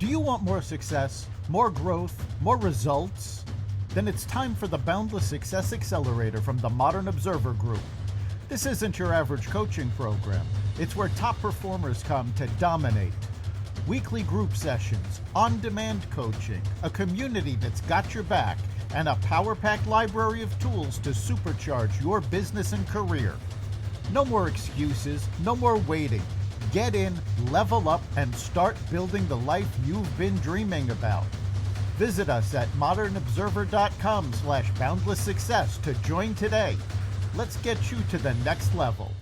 Do you want more success, more growth, more results? Then it's time for the Boundless Success Accelerator from the Modern Observer Group. This isn't your average coaching program. It's where top performers come to dominate. Weekly group sessions, on-demand coaching, a community that's got your back, and a power-packed library of tools to supercharge your business and career. No more excuses, no more waiting. Get in, level up, and start building the life you've been dreaming about. Visit us at modernobserver.com/boundlesssuccess to join today. Let's get you to the next level.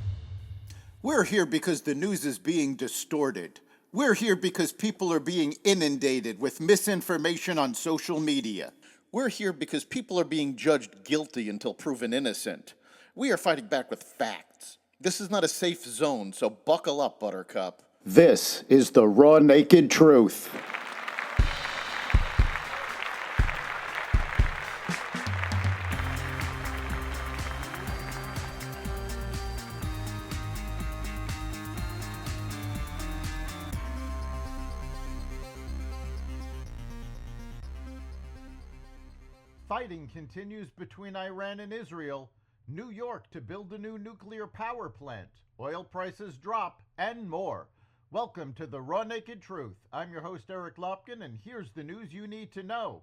We're here because the news is being distorted. We're here because people are being inundated with misinformation on social media. We're here because people are being judged guilty until proven innocent. We are fighting back with facts. This is not a safe zone, so buckle up, Buttercup. This is the raw, naked truth. Fighting continues between Iran and Israel. New York to build a new nuclear power plant. Oil prices drop, and more. Welcome to the Raw Naked Truth. I'm your host, Eric Lopkin, and here's the news you need to know.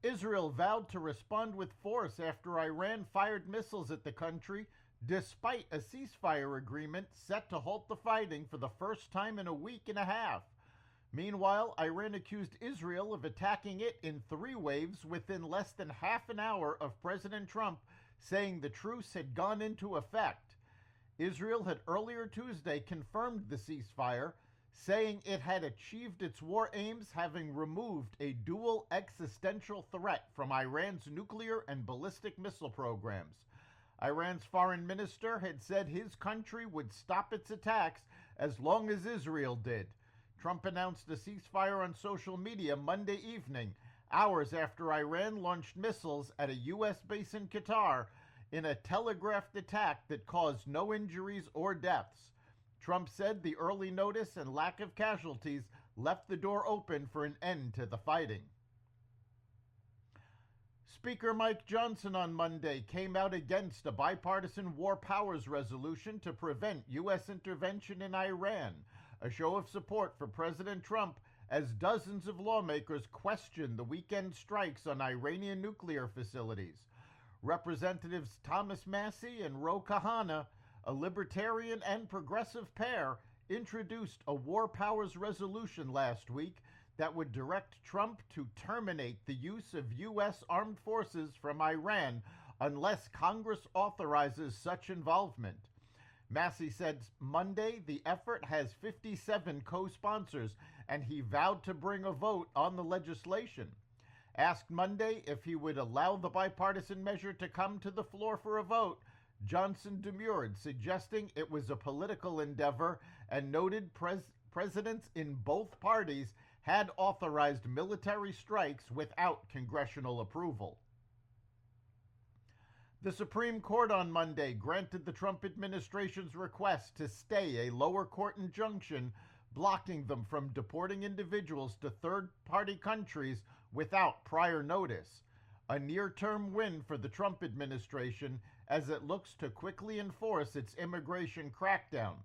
Israel vowed to respond with force after Iran fired missiles at the country, despite a ceasefire agreement set to halt the fighting for the first time in a week and a half. Meanwhile, Iran accused Israel of attacking it in 3 waves within less than half an hour of President Trump saying the truce had gone into effect. Israel had earlier Tuesday confirmed the ceasefire, saying it had achieved its war aims, having removed a dual existential threat from Iran's nuclear and ballistic missile programs. Iran's foreign minister had said his country would stop its attacks as long as Israel did. Trump announced a ceasefire on social media Monday evening, hours after Iran launched missiles at a U.S. base in Qatar in a telegraphed attack that caused no injuries or deaths. Trump said the early notice and lack of casualties left the door open for an end to the fighting. Speaker Mike Johnson on Monday came out against a bipartisan war powers resolution to prevent U.S. intervention in Iran, a show of support for President Trump as dozens of lawmakers question the weekend strikes on Iranian nuclear facilities. Representatives Thomas Massie and Ro Khanna, a libertarian and progressive pair, introduced a war powers resolution last week that would direct Trump to terminate the use of U.S. armed forces from Iran unless Congress authorizes such involvement. Massie said Monday the effort has 57 co-sponsors, and he vowed to bring a vote on the legislation. Asked Monday if he would allow the bipartisan measure to come to the floor for a vote, Johnson demurred, suggesting it was a political endeavor, and noted presidents in both parties had authorized military strikes without congressional approval. The Supreme Court on Monday granted the Trump administration's request to stay a lower court injunction blocking them from deporting individuals to third-party countries without prior notice, a near-term win for the Trump administration as it looks to quickly enforce its immigration crackdown.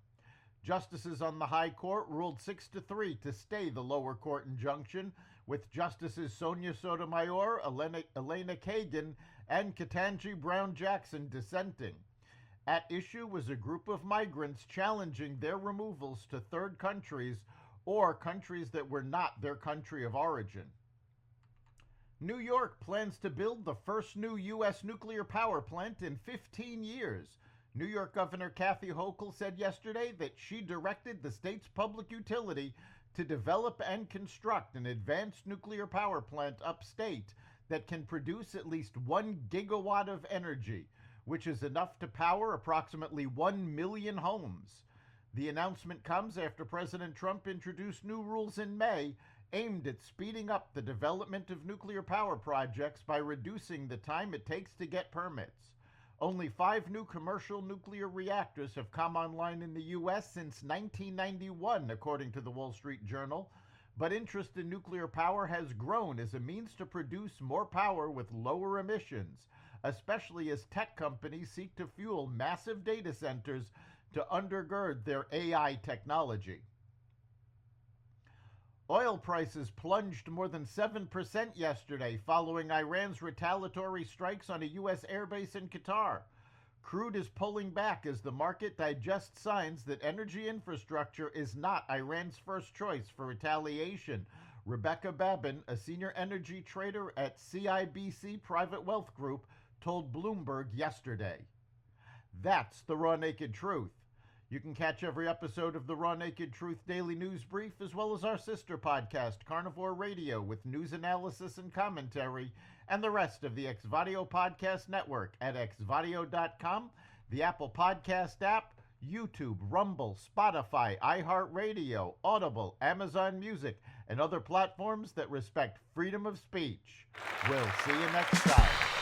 Justices on the High Court ruled 6-3 to stay the lower court injunction, with Justices Sonia Sotomayor, Elena Kagan, and Ketanji Brown Jackson dissenting. At issue was a group of migrants challenging their removals to third countries or countries that were not their country of origin. New York plans to build the first new U.S. nuclear power plant in 15 years. New York Governor Kathy Hochul said yesterday that she directed the state's public utility to develop and construct an advanced nuclear power plant upstate that can produce at least 1 gigawatt of energy, which is enough to power approximately 1 million homes. The announcement comes after President Trump introduced new rules in May aimed at speeding up the development of nuclear power projects by reducing the time it takes to get permits. Only 5 new commercial nuclear reactors have come online in the U.S. since 1991, according to the Wall Street Journal, But interest in nuclear power has grown as a means to produce more power with lower emissions, especially as tech companies seek to fuel massive data centers to undergird their AI technology. Oil prices plunged more than 7% yesterday following Iran's retaliatory strikes on a U.S. airbase in Qatar. Crude is pulling back as the market digests signs that energy infrastructure is not Iran's first choice for retaliation. Rebecca Babin, a senior energy trader at CIBC Private Wealth Group, told Bloomberg yesterday. That's the Raw Naked Truth. You can catch every episode of the Raw Naked Truth Daily News Brief, as well as our sister podcast, Carnivore Radio, with news analysis and commentary, and the rest of the Xvadio Podcast Network at xvadio.com, the Apple Podcast app, YouTube, Rumble, Spotify, iHeartRadio, Audible, Amazon Music, and other platforms that respect freedom of speech. We'll see you next time.